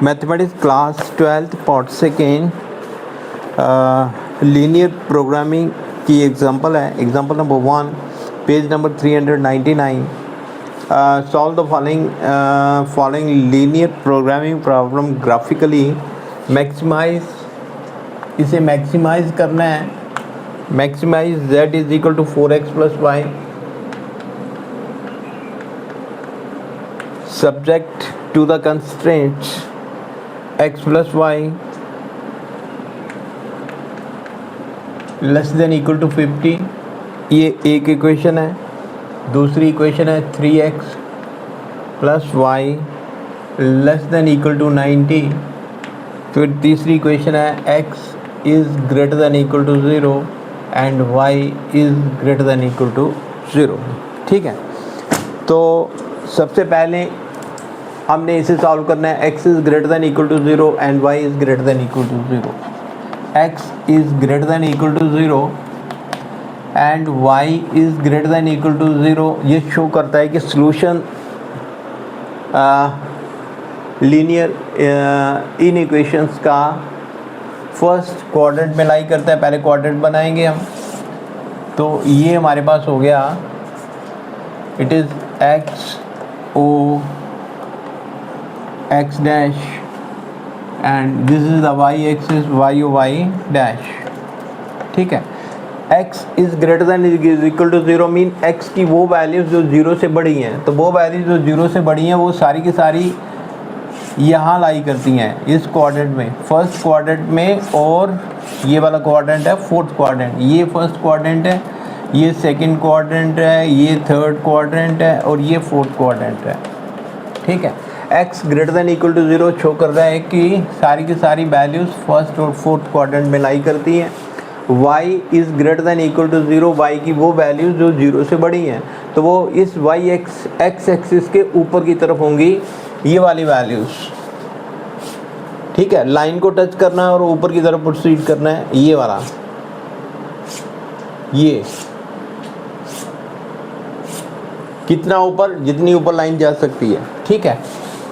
Mathematics class 12th part second linear programming की example है। Example number 1 page number 399। Solve the following linear programming problem graphically. इसे maximise करना है। Maximise z is equal to 4x plus y subject to the constraints x plus y less than equal to 50। ये एक equation है। दूसरी equation है 3x plus y less than equal to 90। फिर तीसरी इक्वेशन है x is greater than equal to 0 and y is greater than equal to 0। ठीक है, तो सबसे पहले हमने इसे सॉल्व करना है। x is greater than equal to 0 and y is greater than equal to 0। x is greater than equal to 0 and y is greater than equal to 0। ये शो करता है कि सॉल्यूशन लीनियर इन इक्वेशंस का first quadrant में lie करता है। पहले quadrant बनाएंगे हम, तो ये हमारे पास हो गया, it is x o x dash and this is the y axis y o y dash। ठीक है, x is greater than is equal to 0 mean x की वो वैल्यूज़ जो 0 से बड़ी हैं, तो वो वैल्यूज़ जो 0 से बड़ी हैं वो सारी की सारी यहाँ लाई करती हैं इस क्वाड्रेंट में, फर्स्ट क्वाड्रेंट में। और ये वाला क्वाड्रेंट है फोर्थ क्वाड्रेंट, ये फर्स्ट क्वाड्रेंट है, ये सेकंड क्वाड्रेंट है, ये थर्ड क्वाड्रेंट है और ये फोर्थ क्वाड्रेंट है। ठीक है, x greater than equal to 0 show कर रहा है कि सारी की सारी वैल्यूज़ फर्स्ट और फोर्थ क्वाड्रेंट में लाई करती हैं। y is greater than equal to 0, y की वो वैल्यूज़ जो 0 से बड़ी हैं, तो वो इस x एक्सिस के ऊपर की तरफ होंगी ये वाली वैल्यूज़। ठीक है, लाइन को टच करना है और ऊपर की तरफ प्रोसीड करना है, ये वाला, ये कितना ऊपर, जितनी ऊपर लाइन जा सकती है। ठीक है,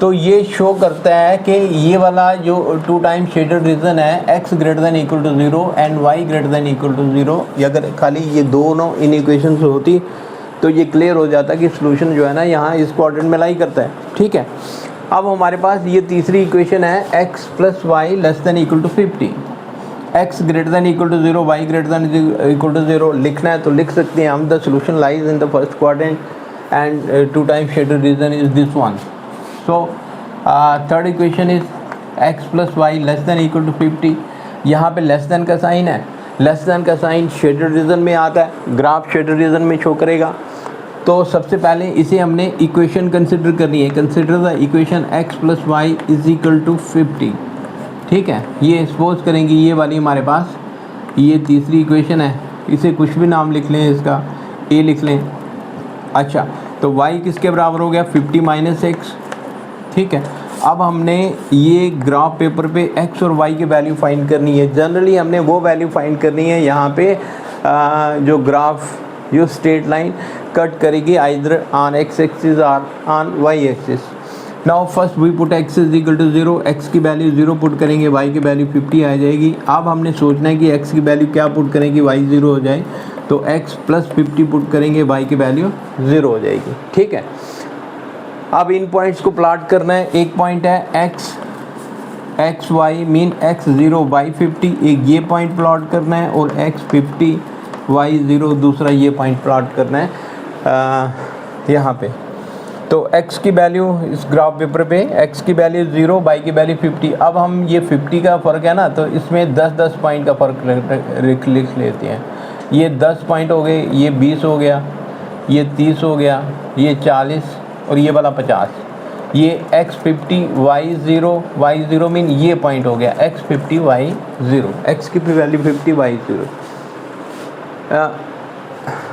तो ये शो करता है कि ये वाला जो 2 टाइम शेडेड रीजन है x greater than equal to 0 and y greater than equal to 0, ये अगर खाली ये दोनों इन इक्वेशन से होती तो ये क्लियर हो जाता कि सॉल्यूशन जो है ना यहाँ इस क्वाड्रेंट में लाई करता है। ठीक है, अब हमारे पास ये तीसरी इक्वेशन है x plus y less than equal to 50। x greater than equal to 0, y greater than equal to 0 लिखना है तो लिख सकते हैं हम। The solution lies in the first quadrant and 2 times shaded region is this one। So third equation is x plus y less than equal to 50। यहाँ पे less than का साइन है, लेस देन का साइन शेडेड रीजन में आता है, graph shaded region में show करेगा। तो सबसे पहले इसे हमने इक्वेशन कंसिडर करनी है। Consider the equation x plus y is equal to 50। ठीक है, ये सपोज करेंगे ये वाली हमारे पास ये तीसरी इक्वेशन है, इसे कुछ भी नाम लिख लें, इसका a लिख लें। अच्छा, तो y किसके बराबर हो गया 50 माइनस एक्स। ठीक है, अब हमने ये ग्राफ पेपर पे x और y की वैल्यू फाइंड करनी है। जनरली हमने वो वैल्यू फाइंड करनी है यहाँ पे जो ग्राफ जो स्ट्रेट लाइन कट करेगी आइदर ऑन x एक्सिस और on y axis. Now first we put x is equal to 0, x की वैल्यू 0 पुट करेंगे, y की वैल्यू 50 आ जाएगी। अब हमने सोचना है कि x की वैल्यू क्या पुट करें कि y 0 हो जाए, तो x प्लस 50 पुट करेंगे, y की वैल्यू 0 हो जाएगी। ठीक है, अब इन पॉइंट्स को प्लॉट करना है। एक पॉइंट है x y mean x 0 y 50, एक ये पॉइंट प्लॉट करना है, और x 50 y 0 दूसरा ये पॉइंट प्लॉट करना है यहाँ पे। तो x की वैल्यू इस ग्राफ पेपर पे x की वैल्यू 0, y की वैल्यू 50। अब हम ये 50 का फ़र्क है ना, तो इसमें 10-10 पॉइंट का फ़र्क लिख लेते हैं। ये 10 पॉइंट हो गए, ये 20 हो गया, ये 30 हो गया, ये 40 और ये वाला 50। ये x 50 y 0 मीन ये पॉइंट हो गया x 50 y 0, x की वैल्यू 50 y 0।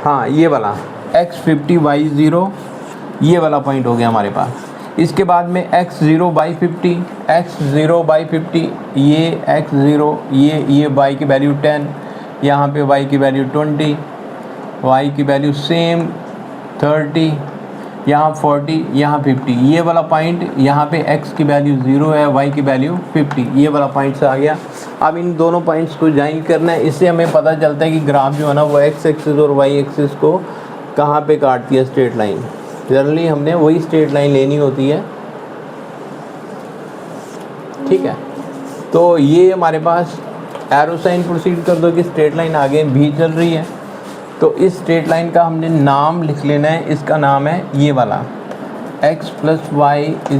हाँ, ये वाला x 50 y 0 ये वाला पॉइंट हो गया हमारे पास। इसके बाद में x 0 y 50, x 0 y 50, ये x 0, ये y की वैल्यू 10, यहाँ पे y की वैल्यू 20, y की वैल्यू सेम 30, यहाँ 40, यहाँ 50, ये वाला पॉइंट यहाँ पे x की वैल्यू 0 है, y की वैल्यू 50, ये वाला पॉइंट से आ गया। अब इन दोनों पॉइंट्स को ज्वाइन करना है, इससे हमें पता चलता है कि ग्राफ जो है ना वो x एक्सिस और y एक्सिस को कहाँ पे काटती है स्ट्रेट लाइन। जनरली हमने वही स्ट्रेट लाइन लेनी होती है, ठीक है। तो ये हमारे पास एरो साइन प्रोसीड कर दो कि स्ट्रेट लाइन आगे भी चल रही है। तो इस स्ट्रेट लाइन का हमने नाम लिख लेना है, इसका नाम है ये वाला x + y =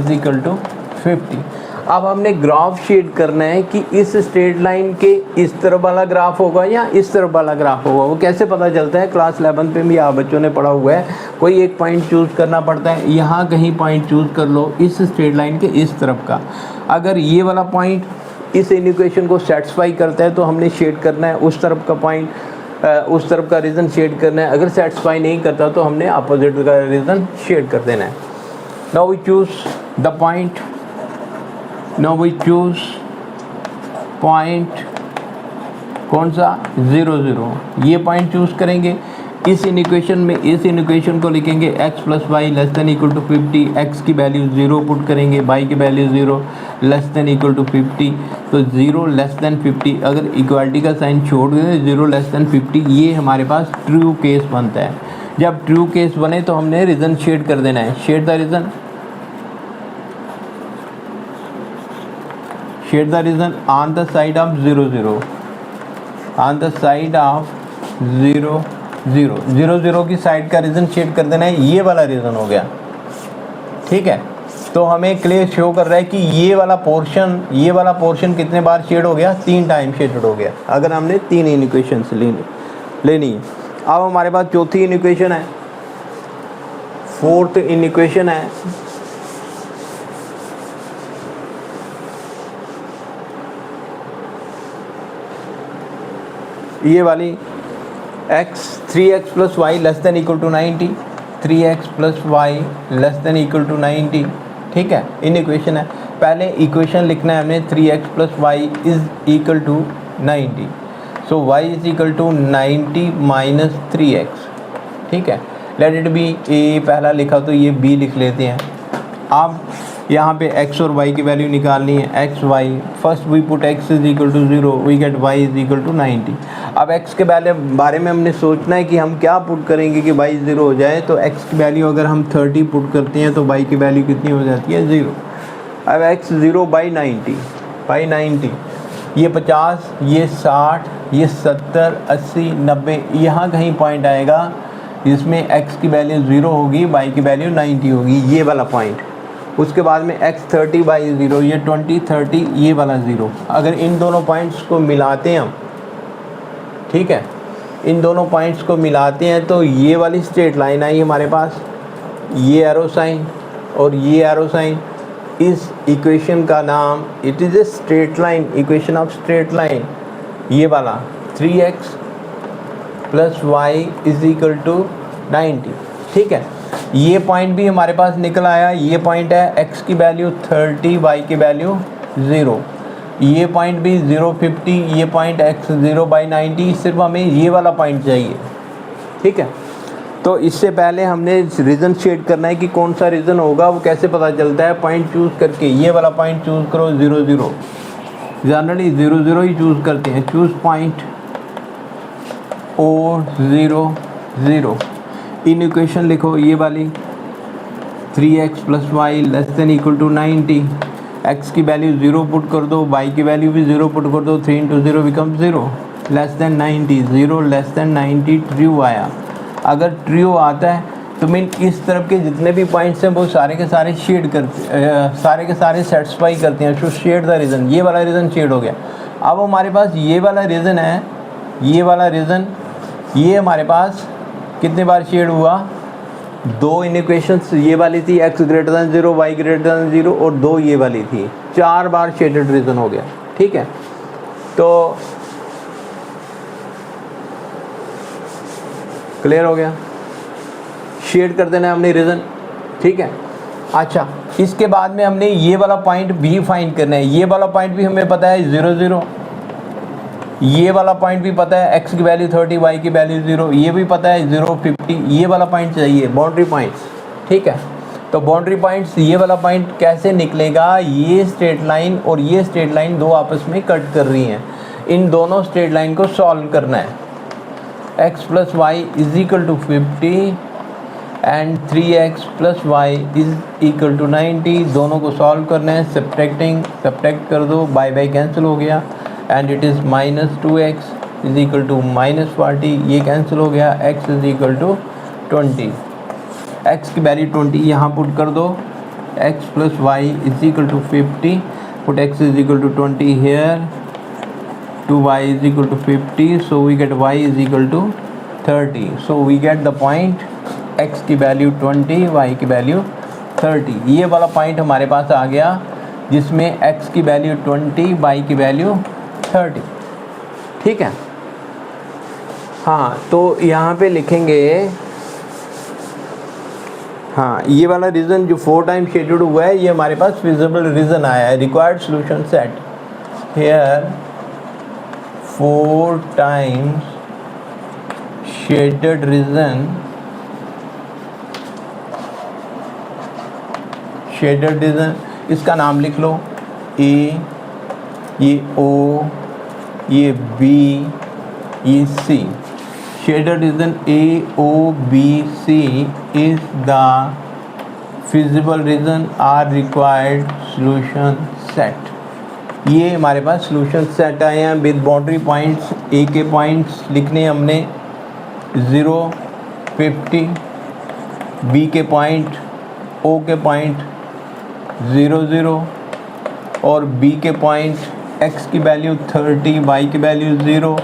50। अब हमने ग्राफ शेड करना है कि इस स्ट्रेट लाइन के इस तरफ वाला ग्राफ होगा या इस तरफ वाला ग्राफ होगा। वो कैसे पता चलता है? क्लास 11 पे भी आप बच्चों ने पढ़ा हुआ है, कोई एक पॉइंट चूज़ करना पड़ता है। यहाँ कहीं पॉइंट चूज़ कर लो इस स्ट्रेट लाइन के इस तरफ का। अगर ये वाला पॉइंट इस इक्वेशन को सेटिस्फाई करता है तो हमने शेड करना है उस तरफ का पॉइंट, उस तरफ का रीजन शेड करना है। अगर सेटिस्फाई नहीं करता तो हमने अपोजिट का रीजन शेड कर देना है। Now we choose the point, now we choose point कौन सा? 0 0। ये पॉइंट चूज करेंगे इस इक्वेशन में। इस इक्वेशन को लिखेंगे x + y ≤ 50, x की वैल्यू 0 पुट करेंगे, y की वैल्यू 0 ≤ 50। तो 0 < 50, अगर इक्वालिटी का साइन छोड़ दें 0 < 50, ये हमारे पास ट्रू केस बनता है। जब ट्रू केस बने तो हमने रीजन शेड कर देना है। Shade the region, shade the region on the side of 0 0, on the side of 0 0 0 0 की साइड का रीजन शेड कर देना है। ये वाला रीजन हो गया, ठीक है। तो हमें क्लियर शो कर रहा है कि ये वाला पोर्शन कितने बार शेड हो गया? 3 टाइम शेडेड हो गया। अगर हमने 3 इक्वेशंस लेनी है। अब हमारे पास चौथी इक्वेशन है, फोर्थ इक्वेशन है। ये वाली 3x + y ≤ 90, 3x + y ≤ 90, ठीक है। इन इक्वेशन है, पहले इक्वेशन लिखना है हमने 3x + y = 90। सो y = 90 - 3x, ठीक है। लेट इट बी ए पहला लिखा तो ये b लिख लेते हैं। अब यहाँ पे x और y की वैल्यू निकालनी है। x y, first we put x = 0, we get y = 90। अब x के बारे में हमने सोचना है कि हम क्या पुट करेंगे कि y 0 हो जाए। तो x की वैल्यू अगर हम 30 पुट करते हैं तो y की वैल्यू कितनी हो जाती है? 0। अब x 0 / 90, ये 50, ये 60, ये 70, 80, 90, यहाँ कहीं पॉइंट आएगा जिसमें x की वैल्यू 0 होगी, y की वैल्यू 90 होगी, ये वाला पॉइंट। उसके बाद में x 30/0, ये 20 30, ये वाला 0। अगर इन दोनों पॉइंट्स को मिलाते हैं हम, ठीक है, इन दोनों पॉइंट्स को मिलाते हैं तो ये वाली स्ट्रेट लाइन आई हमारे पास, ये एरो साइन और ये एरो साइन। इस इक्वेशन का नाम, it is a straight line, equation of straight line. ये वाला 3x + y = 90, ठीक है। ये पॉइंट भी हमारे पास निकल आया। ये पॉइंट है x की वैल्यू 30, y की वैल्यू 0। ये पॉइंट भी 0 50, ये पॉइंट x 0/90। सिर्फ हमें ये वाला पॉइंट चाहिए, ठीक है। तो इससे पहले हमने रीजन शेड करना है कि कौन सा रीजन होगा। वो कैसे पता चलता है? पॉइंट चूज़ करके। ये वाला पॉइंट चूज़ करो 0 0, जनरली 0 0 ही चूज़ करते हैं। Choose point O 0 0। In equation लिखो, ये वाली 3x + y ≤ 90, x की वैल्यू 0 पुट कर दो, y की वैल्यू भी 0 पुट कर दो। 3 × 0 बिकम 0, <90, 0 <90 ट्रू आया। अगर ट्रू आता है तो मीन इस तरफ के जितने भी पॉइंट्स हैं वो सारे के सारे शेड करते, सारे के सारे सेटिस्फाई करते हैं। सो शेड द रीज़न, ये वाला रीज़न शेड हो गया। अब हमारे पास ये वाला रीज़न है, ये वाला रीज़न, ये हमारे पास कितने बार शेड हुआ? 2 इक्वेशंस, ये वाली थी x > 0, y > 0, और 2 ये वाली थी। 4 बार शेडेड रीजन हो गया, ठीक है। तो क्लियर हो गया, शेड कर देना है हमने रीजन, ठीक है। अच्छा, इसके बाद में हमने ये वाला पॉइंट भी फाइंड करना है। ये वाला पॉइंट भी हमें पता है 0 0, ये वाला पॉइंट भी पता है x की वैल्यू 30, y की वैल्यू 0, ये भी पता है 0 50। ये वाला पॉइंट चाहिए, बाउंड्री पॉइंट्स, ठीक है। तो बाउंड्री पॉइंट्स, ये वाला पॉइंट कैसे निकलेगा, ये स्ट्रेट लाइन और ये स्ट्रेट लाइन दो आपस में कट कर रही हैं, इन दोनों स्ट्रेट लाइन को सॉल्व करना है। x + y = 50 and 3x + y = 90, दोनों को सॉल्व करना है। सब्ट्रैक्ट कर दो, बाय बाय कैंसिल हो गया एंड इट इज़ -2x = -40, ये कैंसिल हो गया। x = 20, x की वैल्यू 20 यहाँ पुट कर दो। x + y = 50, put x = 20 here, to y = 50, so we get y = 30, so we get the point x की वैल्यू 20, y की वैल्यू 30। ये वाला पॉइंट हमारे पास आ गया जिसमें x की वैल्यू 20, y की वैल्यू 30, ठीक है। हाँ, तो यहाँ पे लिखेंगे, हाँ, ये वाला रीज़न जो 4 टाइम्स शेडेड हुआ है, ये हमारे पास फिजिबल रीज़न आया है। Required solution set here 4 times shaded region, इसका नाम लिख लो A, ये O, ये B, ये C। Shaded region A, O, B, C is the feasible reason are required solution set। ये हमारे पास सॉल्यूशन सेट आए हैं विद बाउंड्री पॉइंट्स। ए के पॉइंट्स लिखने हमने 0, 50, बी के पॉइंट, ओ के पॉइंट 0, 0 और बी के पॉइंट एक्स की वैल्यू 30, वाई की वैल्यू 0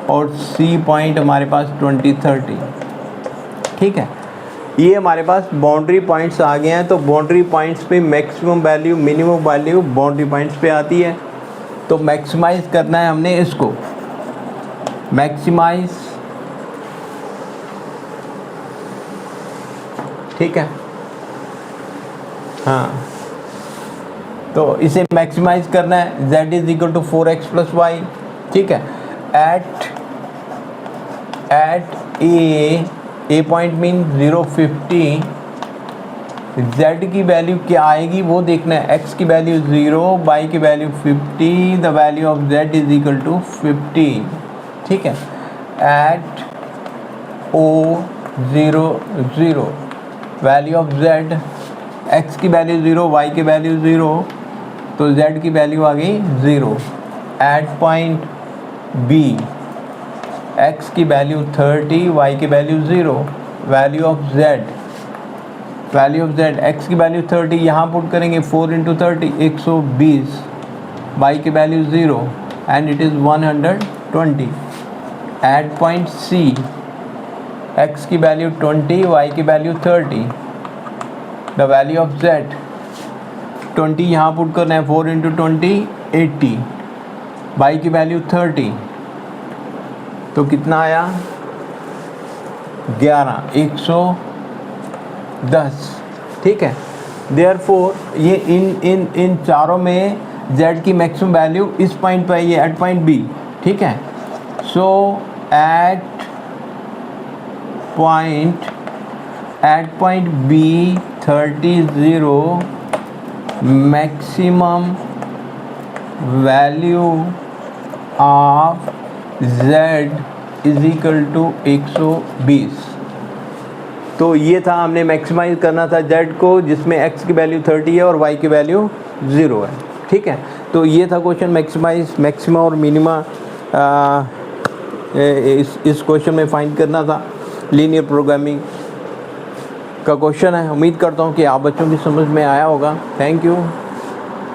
और सी पॉइंट हमारे पास 20, 30, ठीक है। ये हमारे पास बाउंड्री पॉइंट्स आ गए हैं। तो बाउंड्री पॉइंट्स पे maximum value minimum value boundary points पे आती है। तो मैक्सिमाइज करना है हमने इसको, मैक्सिमाइज, ठीक है। हाँ, तो इसे मैक्सिमाइज करना है। z = 4x + y, ठीक है। At a point mean 0, 50, z की वैल्यू क्या आएगी वो देखना है। x की वैल्यू 0, y की value 50, the value of z = 50, ठीक है। At O 0, 0, value of z, x की वैल्यू 0, y की वैल्यू 0, तो z की वैल्यू आ गई 0। एट पॉइंट B, x की वैल्यू 30, y की value 0, value of z, x की वैल्यू 30, यहाँ पुट करेंगे 4 × 30, 120, y की value 0 and it is 120। At point C, x की वैल्यू 20, y की value 30, the value of z 20 यहाँ पुट करना है, 4 × 20, 80, y की वैल्यू 30, तो कितना आया 11, 110, ठीक है। देयरफॉर ये इन चारों में z की मैक्सिमम वैल्यू इस पॉइंट पर है, एट पॉइंट B, ठीक है। So at point B 30, 0, maximum value of z = 120। तो ये था, हमने मैक्सिमाइज करना था z को जिसमें x की वैल्यू 30 है और y की वैल्यू 0 है, ठीक है। तो ये था क्वेश्चन, मैक्सिमा और मिनिमा इस क्वेश्चन में फाइंड करना था। लीनियर प्रोग्रामिंग का क्वेश्चन है। उम्मीद करता हूँ कि आप बच्चों की समझ में आया होगा। Thank you.